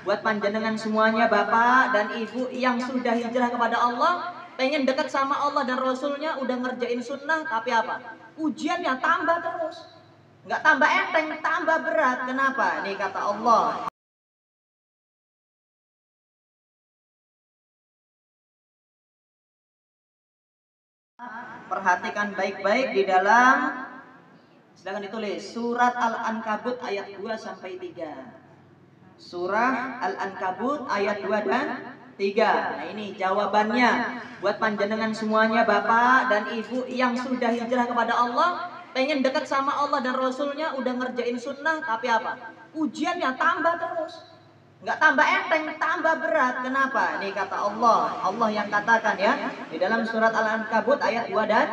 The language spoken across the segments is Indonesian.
buat panjenengan semuanya, bapak dan ibu yang sudah hijrah kepada Allah, pengen dekat sama Allah dan Rasulnya, udah ngerjain sunnah, tapi apa? Ujiannya tambah terus. Nggak tambah enteng, tambah berat. Kenapa? Nih kata Allah. Perhatikan baik-baik di dalam, silakan ditulis surat Al-Ankabut ayat 2 sampai 3. Surah Al-Ankabut ayat 2 dan 3. Nah, ini jawabannya buat panjenengan semuanya, bapak dan ibu yang sudah hijrah kepada Allah, pengen dekat sama Allah dan Rasulnya, udah ngerjain sunnah, tapi apa? Ujiannya tambah terus. Nggak tambah enteng, tambah berat. Kenapa? Nih kata Allah. Allah yang katakan ya di dalam surat Al-Ankabut ayat 2 dan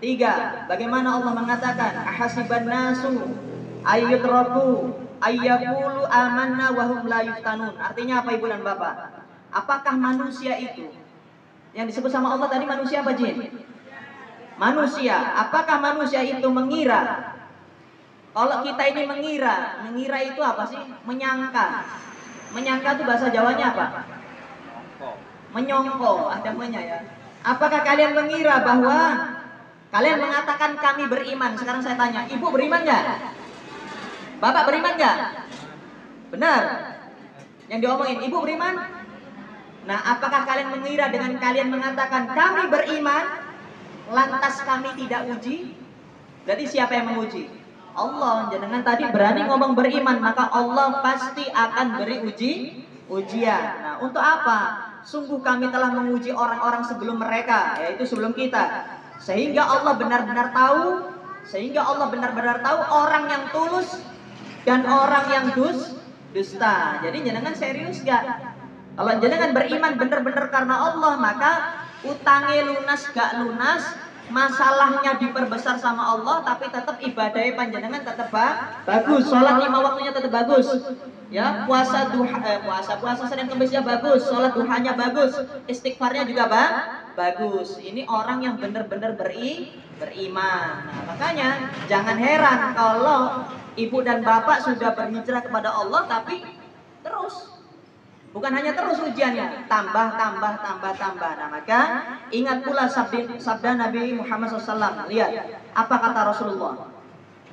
3. Bagaimana Allah mengatakan? Ahasiban nasu ayyutraku ayyaqulu amanna wa hum la yuftanun. Artinya apa, ibu dan bapak? Apakah manusia itu yang disebut sama Allah tadi, manusia apa jin? Manusia. Apakah manusia itu mengira? Kalau kita ini mengira itu apa sih? Menyangka. Menyangka itu bahasa Jawanya apa? Menyongko, ada namanya ya. Apakah kalian mengira bahwa kalian mengatakan kami beriman? Sekarang saya tanya, ibu beriman nggak? Bapak beriman nggak? Benar. Yang diomongin, ibu beriman? Nah, apakah kalian mengira dengan kalian mengatakan kami beriman, lantas kami tidak uji? Berarti siapa yang menguji? Allah. Jangan tadi berani ngomong beriman, maka Allah pasti akan beri ujian. Nah, untuk apa? Sungguh kami telah menguji orang-orang sebelum mereka, yaitu sebelum kita, sehingga Allah benar-benar tahu, orang yang tulus dan orang yang dusta. Jadi jangan serius gak? Kalau jenengan beriman benar-benar karena Allah, maka utangnya lunas gak lunas, masalahnya diperbesar sama Allah, tapi tetap ibadahnya panjenengan tetap bagus, sholat 5 waktunya tetap bagus, ya, puasa Senin Kemisnya bagus, sholat duhanya bagus, istighfarnya juga bagus. Ini orang yang benar-benar beriman. Nah, makanya jangan heran kalau ibu dan bapak sudah berhijrah kepada Allah, tapi terus, bukan hanya terus ujiannya, tambah. Nah, maka ingat pula sabda Nabi Muhammad SAW. Lihat, apa kata Rasulullah?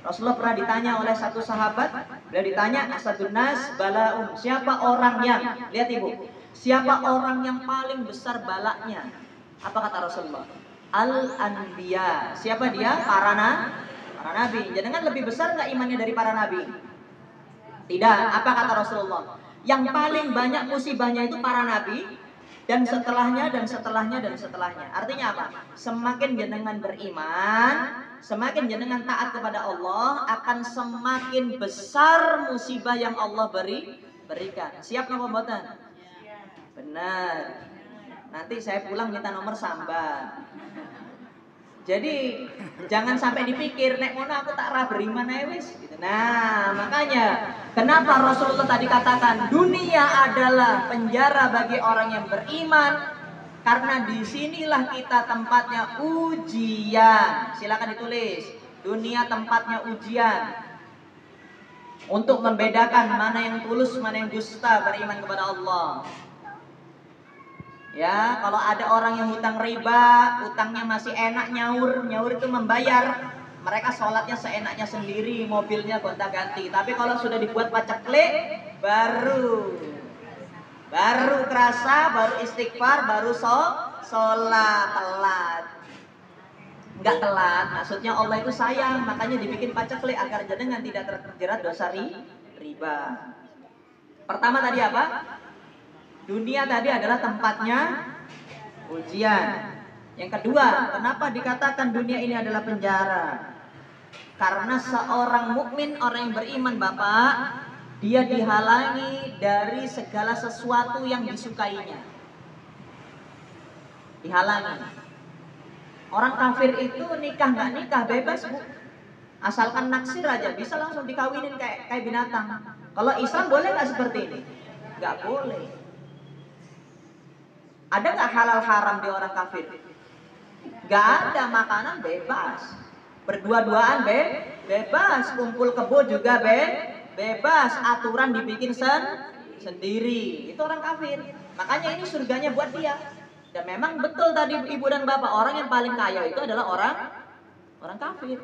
Rasulullah pernah ditanya oleh satu sahabat. Beliau ditanya, asadun nas balaum. Siapa orang yang, lihat ibu, siapa orang yang paling besar balaknya? Apa kata Rasulullah? Al-anbiya. Siapa dia? Para nabi. Jangan lebih besar nggak imannya dari para nabi? Tidak. Apa kata Rasulullah? Yang paling banyak musibahnya itu para nabi, dan setelahnya. Artinya apa? Semakin jenengan beriman, semakin jenengan taat kepada Allah, akan semakin besar musibah yang Allah berikan. Siap nggak pembuatan? Benar. Nanti saya pulang minta nomor sambat. Jadi jangan sampai dipikir nek ngono aku tak ra beriman ae wis gitu. Nah, makanya kenapa Rasulullah tadi katakan dunia adalah penjara bagi orang yang beriman, karena disinilah kita tempatnya ujian. Silakan ditulis, dunia tempatnya ujian, untuk membedakan mana yang tulus, mana yang dusta beriman kepada Allah. Ya, kalau ada orang yang hutang riba, utangnya masih enak nyaur itu membayar, mereka sholatnya seenaknya sendiri, mobilnya gonta-ganti. Tapi kalau sudah dibuat paceklik, baru kerasa, baru istighfar, baru sholat telat. Enggak telat, maksudnya Allah itu sayang, makanya dibikin paceklik agar jenengan tidak terjerat dosa riba. Pertama tadi apa? Dunia tadi adalah tempatnya ujian. Yang kedua, kenapa dikatakan dunia ini adalah penjara? Karena seorang mukmin, orang yang beriman, Bapak, dia dihalangi dari segala sesuatu yang disukainya. Dihalangi. Orang kafir itu nikah nggak nikah bebas, Bu. Asalkan naksir aja bisa langsung dikawinin kayak binatang. Kalau Islam boleh nggak seperti ini? Nggak boleh. Ada nggak halal haram di orang kafir? Nggak ada. Makanan bebas, berdua-duaan bebas, kumpul kebo juga bebas, aturan dibikin sendiri. Itu orang kafir. Makanya ini surganya buat dia. Dan memang betul tadi ibu dan bapak, orang yang paling kaya itu adalah orang kafir.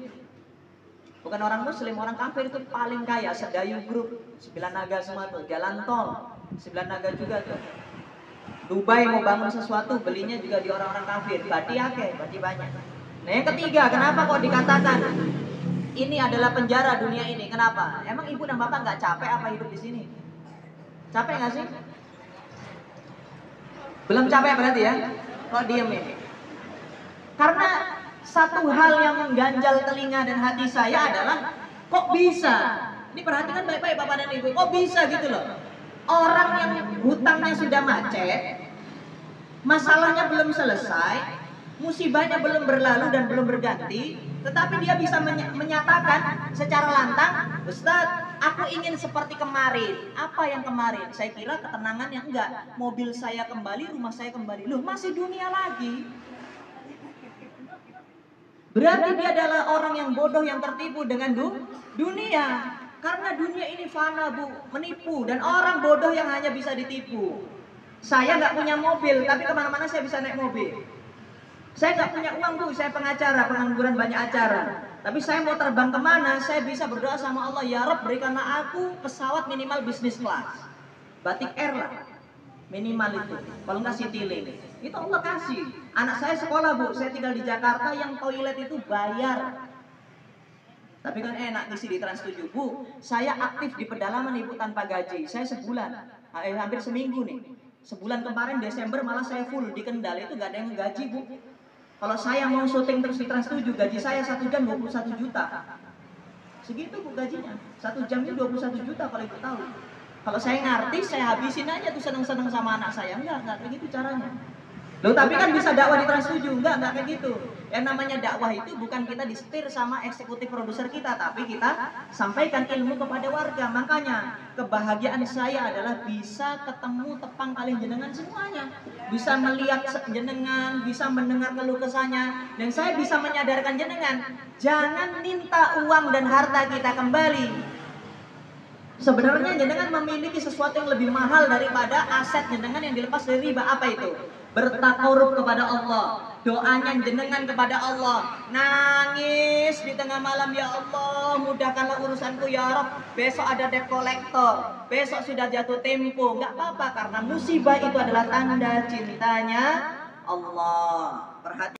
Bukan orang muslim, orang kafir itu paling kaya. Sedayu Group, 9 Naga semua tuh, jalan tol, 9 Naga juga tuh. Dubai mau bangun sesuatu, belinya juga di orang-orang kafir. Berarti banyak. Nah yang ketiga, kenapa kok dikatakan ini adalah penjara dunia ini? Kenapa? Emang ibu dan bapak nggak capek apa hidup di sini? Capek nggak sih? Belum capek berarti ya? Kok diem ini? Karena satu hal yang mengganjal telinga dan hati saya adalah kok bisa? Ini perhatikan baik-baik bapak dan ibu. Kok bisa gitu loh? Orang yang hutangnya sudah macet, masalahnya belum selesai, musibahnya belum berlalu dan belum berganti, tetapi dia bisa menyatakan secara lantang, Ustadz, aku ingin seperti kemarin. Apa yang kemarin? Saya kira ketenangan yang enggak. Mobil saya kembali, rumah saya kembali. Loh, masih dunia lagi. Berarti dia adalah orang yang bodoh yang tertipu dengan dunia. Karena dunia ini fana, Bu, menipu. Dan orang bodoh yang hanya bisa ditipu. Saya nggak punya mobil, tapi kemana-mana saya bisa naik mobil. Saya nggak punya uang, Bu, saya pengacara, pengangguran banyak acara. Tapi saya mau terbang kemana, saya bisa berdoa sama Allah, ya Rabb, berikanlah aku pesawat minimal bisnis kelas. Batik Air lah, minimal itu. Kalau nggak Citylink, itu Allah kasih. Anak saya sekolah, Bu, saya tinggal di Jakarta, yang toilet itu bayar. Tapi kan enak ngisi di Trans 7, Bu. Saya aktif di pedalaman, Ibu, tanpa gaji. Saya sebulan, hampir seminggu nih. Sebulan kemarin Desember malah saya full di Kendal, itu gak ada yang gaji, Bu. Kalau saya mau syuting terus di Trans 7, gaji saya 1 jam 21 juta. Segitu, Bu, gajinya. 1 jamnya 21 juta kalau Ibu tahu. Kalau saya ngartis, saya habisin aja tuh seneng-seneng sama anak saya. Enggak kayak gitu caranya. Loh, tapi kan bisa dakwah di Trans 7, enggak kayak gitu. Yang namanya dakwah itu bukan kita disetir sama eksekutif produser kita, tapi kita sampaikan ilmu kepada warga. Makanya kebahagiaan saya adalah bisa ketemu tepang kali jenengan semuanya. Bisa melihat jenengan, bisa mendengar keluh kesahnya, dan saya bisa menyadarkan jenengan, jangan minta uang dan harta kita kembali. Sebenarnya jenengan memiliki sesuatu yang lebih mahal daripada aset jenengan yang dilepas dari riba. Apa itu? Bertakarub kepada Allah. Doanya jenengan kepada Allah. Nangis di tengah malam, ya Allah, mudahkanlah urusanku ya Rabb. Besok ada debt collector, besok sudah jatuh tempo. Gak apa-apa, karena musibah itu adalah tanda cintanya Allah. Perhatikan.